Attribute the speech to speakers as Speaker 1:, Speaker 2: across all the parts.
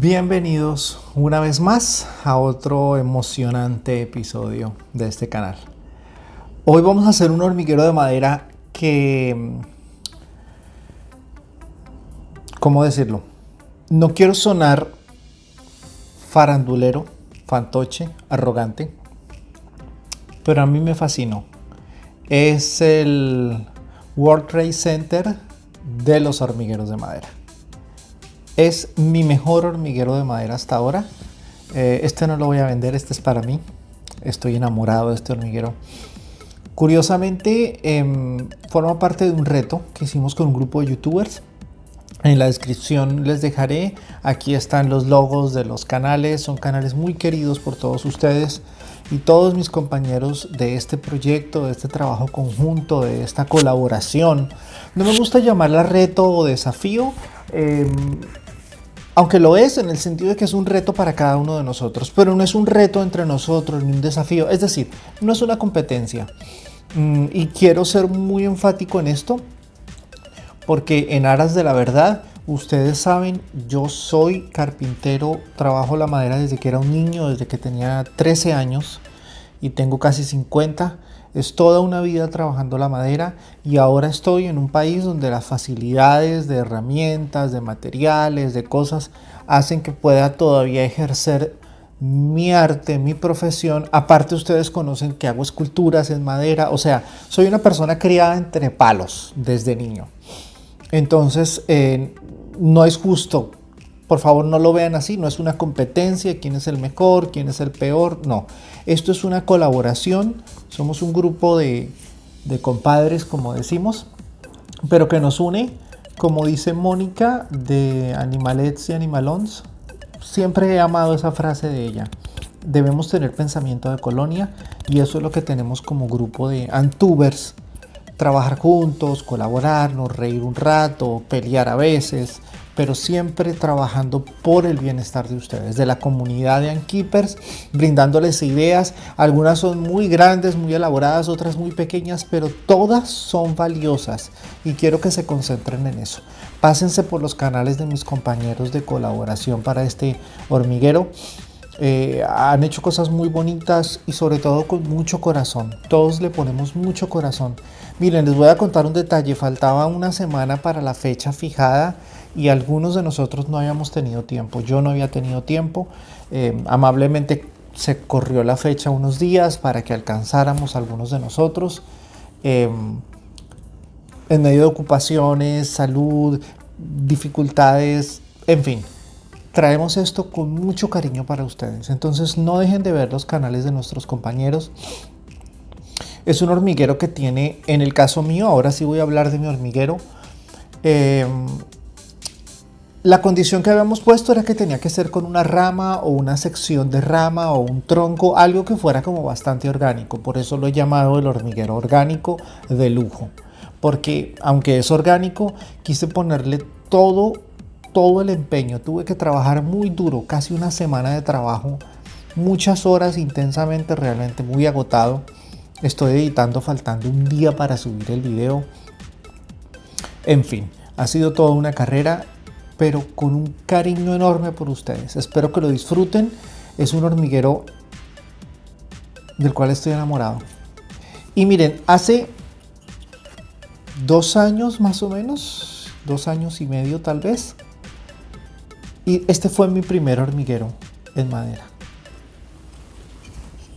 Speaker 1: Bienvenidos una vez más a otro emocionante episodio de este canal. Hoy vamos a hacer un hormiguero de madera que, ¿cómo decirlo? No quiero sonar farandulero, fantoche, arrogante, pero a mí me fascinó. Es el World Trade Center de los hormigueros de madera. Es mi mejor hormiguero de madera hasta ahora. Este no lo voy a vender, este es para mí. Estoy enamorado de este hormiguero. Curiosamente, forma parte de un reto que hicimos con un grupo de youtubers. En la descripción les dejaré. Aquí están los logos de los canales. Son canales muy queridos por todos ustedes y todos mis compañeros de este proyecto, de este trabajo conjunto, de esta colaboración. No me gusta llamarla reto o desafío. Aunque lo es en el sentido de que es un reto para cada uno de nosotros, pero no es un reto entre nosotros ni un desafío, es decir, no es una competencia. Y quiero ser muy enfático en esto, porque en aras de la verdad, ustedes saben, yo soy carpintero, trabajo la madera desde que era un niño, desde que tenía 13 años y tengo casi 50. Es toda una vida trabajando la madera y ahora estoy en un país donde las facilidades de herramientas, de materiales, de cosas hacen que pueda todavía ejercer mi arte, mi profesión. Aparte, ustedes conocen que hago esculturas en madera, o sea, soy una persona criada entre palos desde niño. Entonces, no es justo. Por favor, no lo vean así, no es una competencia, quién es el mejor, quién es el peor, no. Esto es una colaboración, somos un grupo de compadres, como decimos, pero que nos une, como dice Mónica de Animalets y Animalons. Siempre he amado esa frase de ella. Debemos tener pensamiento de colonia y eso es lo que tenemos como grupo de Antubers. Trabajar juntos, colaborarnos, reír un rato, pelear a veces, pero siempre trabajando por el bienestar de ustedes, de la comunidad de Ankeepers, brindándoles ideas. Algunas son muy grandes, muy elaboradas, otras muy pequeñas, pero todas son valiosas y quiero que se concentren en eso. Pásense por los canales de mis compañeros de colaboración para este hormiguero. Han hecho cosas muy bonitas y sobre todo con mucho corazón. Todos le ponemos mucho corazón. Miren, les voy a contar un detalle. Faltaba una semana para la fecha fijada y algunos de nosotros no habíamos tenido tiempo. Yo no había tenido tiempo. Amablemente se corrió la fecha unos días para que alcanzáramos algunos de nosotros. En medio de ocupaciones, salud, dificultades, en fin. Traemos esto con mucho cariño para ustedes. Entonces no dejen de ver los canales de nuestros compañeros. Es un hormiguero que tiene, en el caso mío, ahora sí voy a hablar de mi hormiguero. La condición que habíamos puesto era que tenía que ser con una rama o una sección de rama o un tronco, algo que fuera como bastante orgánico. Por eso lo he llamado el hormiguero orgánico de lujo. Porque aunque es orgánico, quise ponerle todo el empeño. Tuve que trabajar muy duro, casi una semana de trabajo, muchas horas intensamente, realmente muy agotado. Estoy editando faltando un día para subir el video. En fin, ha sido toda una carrera, pero con un cariño enorme por ustedes. Espero que lo disfruten. Es un hormiguero del cual estoy enamorado. Y miren, hace 2 años más o menos, 2 años y medio tal vez, y este fue mi primer hormiguero en madera.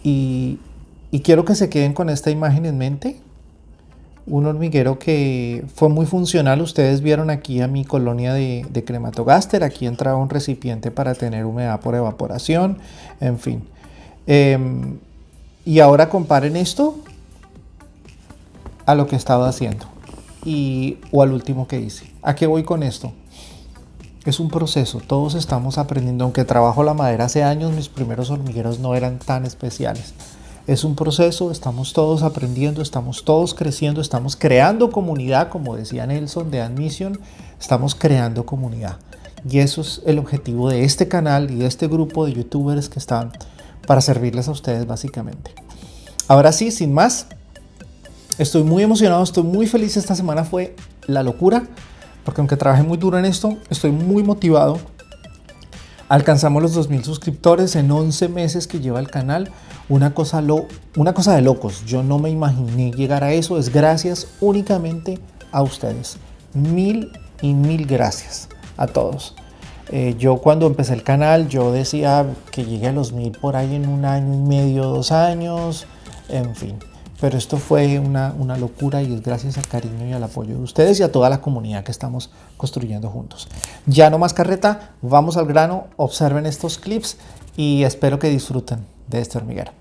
Speaker 1: Y quiero que se queden con esta imagen en mente. Un hormiguero que fue muy funcional. Ustedes vieron aquí a mi colonia de Crematogaster. Aquí entraba un recipiente para tener humedad por evaporación. En fin. Y ahora comparen esto a lo que estaba haciendo. O al último que hice. ¿A qué voy con esto? Es un proceso, todos estamos aprendiendo. Aunque trabajo la madera hace años, mis primeros hormigueros no eran tan especiales. Es un proceso, estamos todos aprendiendo, estamos todos creciendo, estamos creando comunidad, como decía Nelson de Admission, estamos creando comunidad. Y eso es el objetivo de este canal y de este grupo de youtubers que están para servirles a ustedes básicamente. Ahora sí, sin más, estoy muy emocionado, estoy muy feliz. Esta semana fue la locura, porque aunque trabajé muy duro en esto, estoy muy motivado Alcanzamos los 2000 suscriptores en 11 meses que lleva el canal. Una cosa de locos. Yo no me imaginé llegar a eso. Es gracias únicamente a ustedes. Mil y mil gracias a todos. Yo cuando empecé el canal, yo decía que llegue a los 1000 por ahí en 1 año y medio, 2 años, en fin. Pero esto fue una locura y es gracias al cariño y al apoyo de ustedes y a toda la comunidad que estamos construyendo juntos. Ya no más carreta, vamos al grano, observen estos clips y espero que disfruten de este hormiguero.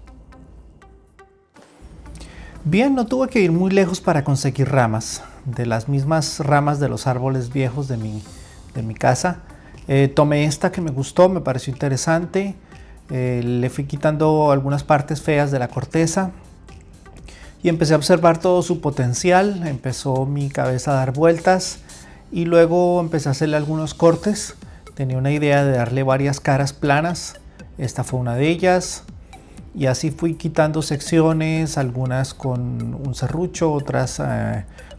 Speaker 1: Bien, no tuve que ir muy lejos para conseguir ramas, de las mismas ramas de los árboles viejos de mi casa. Tomé esta que me gustó, me pareció interesante, le fui quitando algunas partes feas de la corteza y empecé a observar todo su potencial. Empezó mi cabeza a dar vueltas y luego empecé a hacerle algunos cortes. Tenía una idea de darle varias caras planas, esta fue una de ellas, y así fui quitando secciones, algunas con un serrucho, otras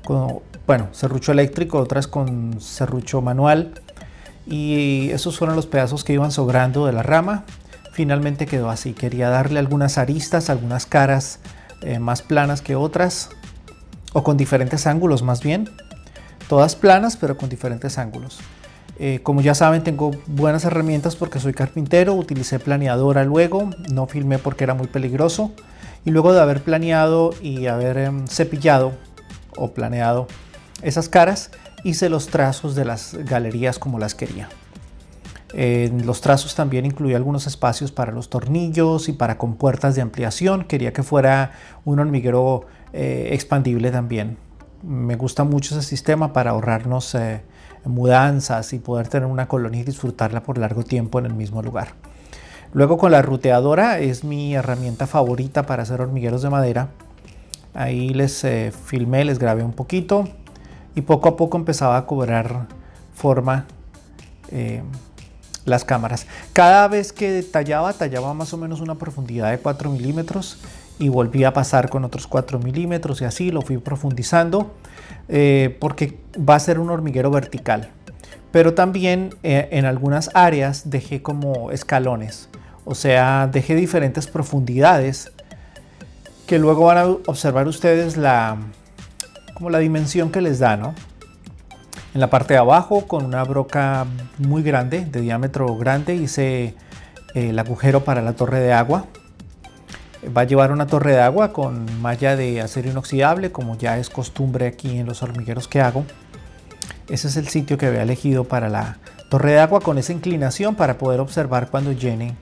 Speaker 1: con serrucho eléctrico, otras con serrucho manual, y esos fueron los pedazos que iban sobrando de la rama. Finalmente quedó así. Quería darle algunas aristas, algunas caras más planas que otras, o con diferentes ángulos más bien, todas planas pero con diferentes ángulos. Como ya saben, tengo buenas herramientas porque soy carpintero. Utilicé planeadora luego, no filmé porque era muy peligroso, y luego de haber planeado y haber cepillado o planeado esas caras, hice los trazos de las galerías como las quería. Los trazos también incluía algunos espacios para los tornillos y para compuertas de ampliación. Quería que fuera un hormiguero expandible también. Me gusta mucho ese sistema para ahorrarnos mudanzas y poder tener una colonia y disfrutarla por largo tiempo en el mismo lugar. Luego con la ruteadora, es mi herramienta favorita para hacer hormigueros de madera. Ahí les filmé, les grabé un poquito y poco a poco empezaba a cobrar forma las cámaras. Cada vez que tallaba más o menos una profundidad de 4 milímetros y volvía a pasar con otros 4 milímetros y así lo fui profundizando porque va a ser un hormiguero vertical. Pero también en algunas áreas dejé como escalones, o sea, dejé diferentes profundidades que luego van a observar ustedes como la dimensión que les da, ¿no? En la parte de abajo, con una broca muy grande, de diámetro grande, hice el agujero para la torre de agua. Va a llevar una torre de agua con malla de acero inoxidable, como ya es costumbre aquí en los hormigueros que hago. Ese es el sitio que había elegido para la torre de agua, con esa inclinación para poder observar cuando llene.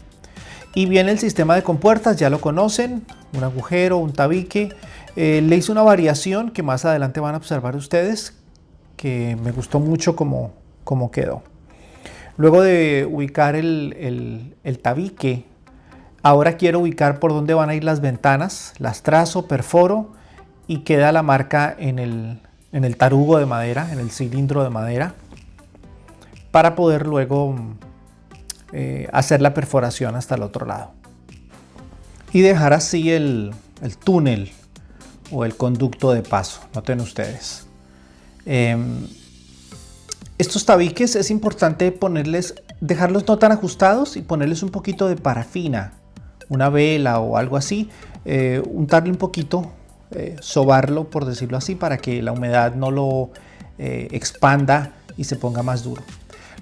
Speaker 1: Y viene el sistema de compuertas, ya lo conocen, un agujero, un tabique. Le hice una variación que más adelante van a observar ustedes, que me gustó mucho como quedó. Luego de ubicar el tabique, ahora quiero ubicar por dónde van a ir las ventanas. Las trazo, perforo y queda la marca en el tarugo de madera, en el cilindro de madera, para poder luego hacer la perforación hasta el otro lado y dejar así el túnel o el conducto de paso. Noten ustedes. Estos tabiques es importante dejarlos no tan ajustados y ponerles un poquito de parafina, una vela o algo así, untarle un poquito, sobarlo por decirlo así, para que la humedad no lo expanda y se ponga más duro.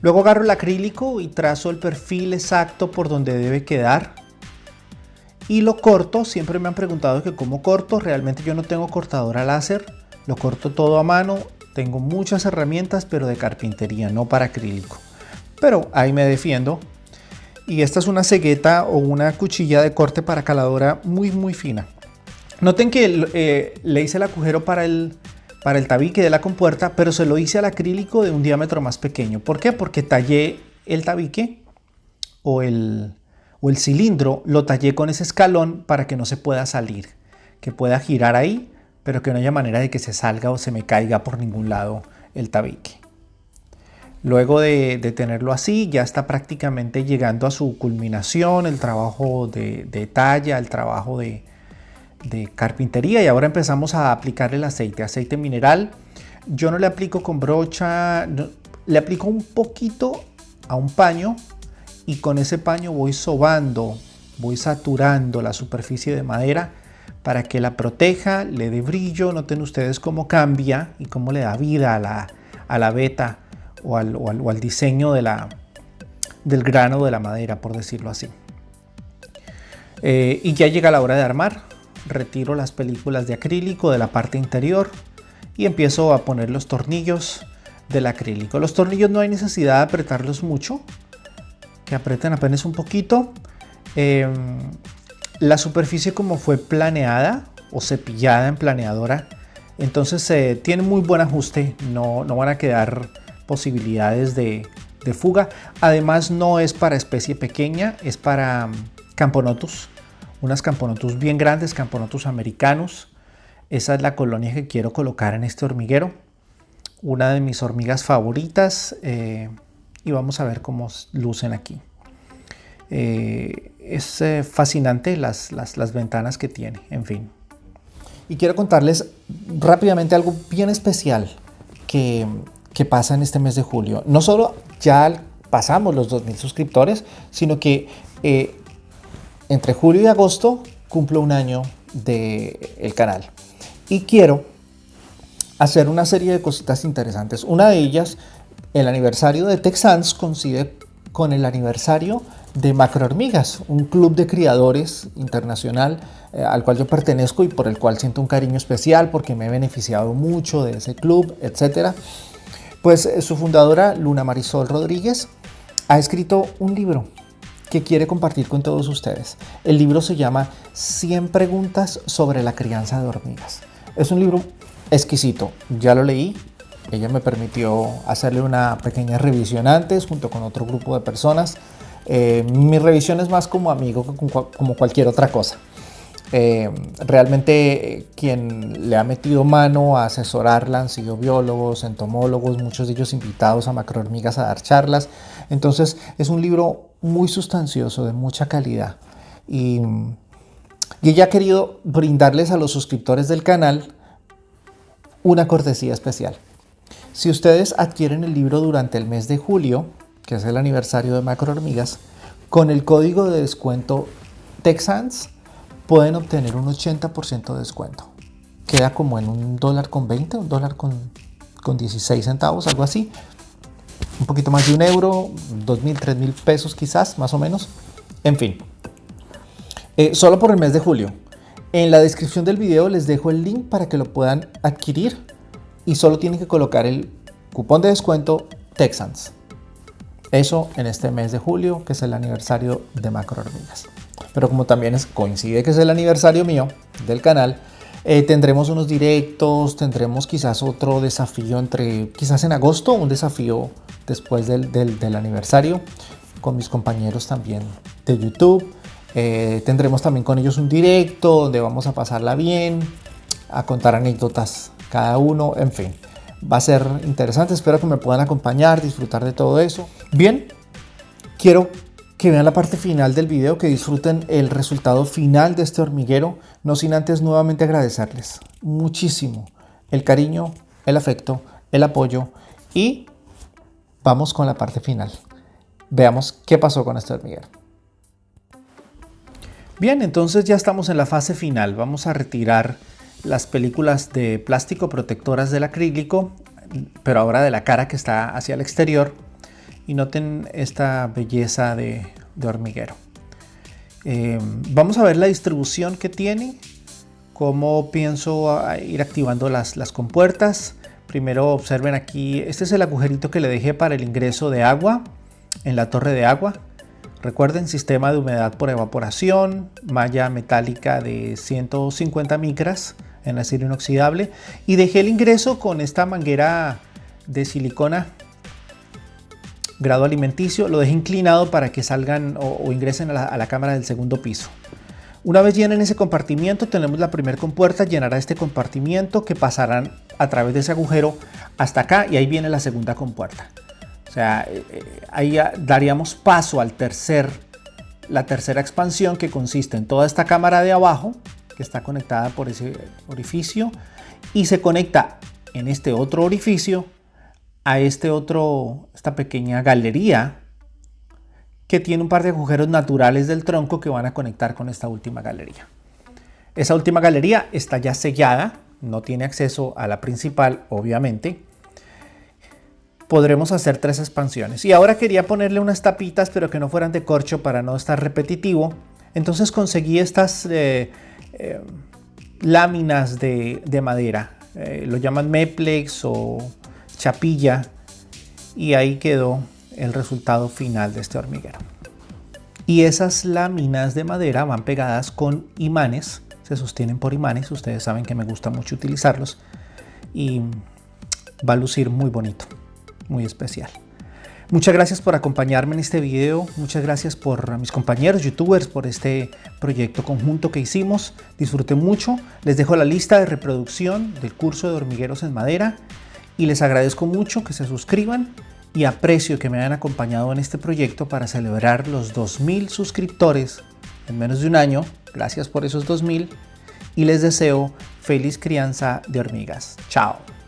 Speaker 1: Luego agarro el acrílico y trazo el perfil exacto por donde debe quedar y lo corto. Siempre me han preguntado que cómo corto. Realmente yo no tengo cortadora láser, lo corto todo a mano. Tengo muchas herramientas, pero de carpintería, no para acrílico. Pero ahí me defiendo. Y esta es una cegueta o una cuchilla de corte para caladora muy fina. Noten que le hice el agujero para el tabique de la compuerta, pero se lo hice al acrílico de un diámetro más pequeño. ¿Por qué? Porque tallé el tabique o el cilindro, lo tallé con ese escalón para que no se pueda salir, que pueda girar ahí, pero que no haya manera de que se salga o se me caiga por ningún lado el tabique. Luego de tenerlo así, ya está prácticamente llegando a su culminación el trabajo de talla, el trabajo de carpintería, y ahora empezamos a aplicarle el aceite mineral. Yo no le aplico con brocha, le aplico un poquito a un paño y con ese paño voy sobando, voy saturando la superficie de madera para que la proteja, le dé brillo. Noten ustedes cómo cambia y cómo le da vida a la veta o al diseño del grano de la madera, por decirlo así. Y ya llega la hora de armar. Retiro las películas de acrílico de la parte interior y empiezo a poner los tornillos del acrílico. Los tornillos no hay necesidad de apretarlos mucho, que aprieten apenas un poquito. La superficie, como fue planeada o cepillada en planeadora, entonces tiene muy buen ajuste, no van a quedar posibilidades de fuga. Además, no es para especie pequeña, es para Camponotus, unas Camponotus bien grandes, Camponotus americanos. Esa es la colonia que quiero colocar en este hormiguero, una de mis hormigas favoritas, y vamos a ver cómo lucen aquí. Es fascinante las ventanas que tiene, en fin. Y quiero contarles rápidamente algo bien especial que pasa en este mes de julio. No solo ya pasamos los 2000 suscriptores, sino que entre julio y agosto cumplo un año del canal. Y quiero hacer una serie de cositas interesantes. Una de ellas, el aniversario de Texans coincide con el aniversario de Macrohormigas, un club de criadores internacional al cual yo pertenezco y por el cual siento un cariño especial porque me he beneficiado mucho de ese club, etc. Pues su fundadora, Luna Marisol Rodríguez, ha escrito un libro que quiere compartir con todos ustedes. El libro se llama 100 preguntas sobre la crianza de hormigas. Es un libro exquisito, ya lo leí. Ella me permitió hacerle una pequeña revisión antes junto con otro grupo de personas. Mi revisión es más como amigo que como cualquier otra cosa. Realmente quien le ha metido mano a asesorarla han sido biólogos, entomólogos, muchos de ellos invitados a Macrohormigas a dar charlas. Entonces es un libro muy sustancioso, de mucha calidad. Y ella ha querido brindarles a los suscriptores del canal una cortesía especial. Si ustedes adquieren el libro durante el mes de julio, que es el aniversario de Macrohormigas, con el código de descuento Texans pueden obtener un 80% de descuento. Queda como en $1.20, $1.16, algo así. Un poquito más de €1, 2.000, 3.000 pesos quizás, más o menos. En fin, solo por el mes de julio. En la descripción del video les dejo el link para que lo puedan adquirir y solo tienen que colocar el cupón de descuento Texans. Eso en este mes de julio, que es el aniversario de Macrohormigas. Pero como también coincide que es el aniversario mío del canal, tendremos unos directos, tendremos quizás otro desafío quizás en agosto, un desafío después del aniversario con mis compañeros también de YouTube. Tendremos también con ellos un directo donde vamos a pasarla bien, a contar anécdotas cada uno, en fin. Va a ser interesante, espero que me puedan acompañar, disfrutar de todo eso. Bien, quiero que vean la parte final del video, que disfruten el resultado final de este hormiguero, no sin antes nuevamente agradecerles muchísimo el cariño, el afecto, el apoyo y vamos con la parte final. Veamos qué pasó con este hormiguero. Bien, entonces ya estamos en la fase final. Vamos a retirar las películas de plástico protectoras del acrílico, pero ahora de la cara que está hacia el exterior. Y noten esta belleza de hormiguero. Vamos a ver la distribución que tiene, cómo pienso ir activando las compuertas. Primero observen aquí, este es el agujerito que le dejé para el ingreso de agua en la torre de agua. Recuerden, sistema de humedad por evaporación, malla metálica de 150 micras en acero inoxidable y dejé el ingreso con esta manguera de silicona grado alimenticio. Lo dejé inclinado para que salgan o ingresen a la cámara del segundo piso. Una vez llenen ese compartimiento, tenemos la primera compuerta, llenará este compartimiento que pasarán a través de ese agujero hasta acá y ahí viene la segunda compuerta. O sea, ahí daríamos paso al la tercera expansión, que consiste en toda esta cámara de abajo que está conectada por ese orificio y se conecta en este otro orificio a esta pequeña galería que tiene un par de agujeros naturales del tronco que van a conectar con esta última galería. Esa última galería está ya sellada, no tiene acceso a la principal, obviamente. Podremos hacer 3 expansiones. Y ahora quería ponerle unas tapitas, pero que no fueran de corcho para no estar repetitivo. Entonces conseguí estas láminas de madera. Lo llaman meplex o chapilla. Y ahí quedó el resultado final de este hormiguero. Y esas láminas de madera van pegadas con imanes, se sostienen por imanes, ustedes saben que me gusta mucho utilizarlos y va a lucir muy bonito, muy especial. Muchas gracias por acompañarme en este video, muchas gracias a mis compañeros youtubers por este proyecto conjunto que hicimos, disfruté mucho, les dejo la lista de reproducción del curso de hormigueros en madera y les agradezco mucho que se suscriban y aprecio que me hayan acompañado en este proyecto para celebrar los 2000 suscriptores en menos de un año. Gracias por esos 2000 y les deseo feliz crianza de hormigas. Chao.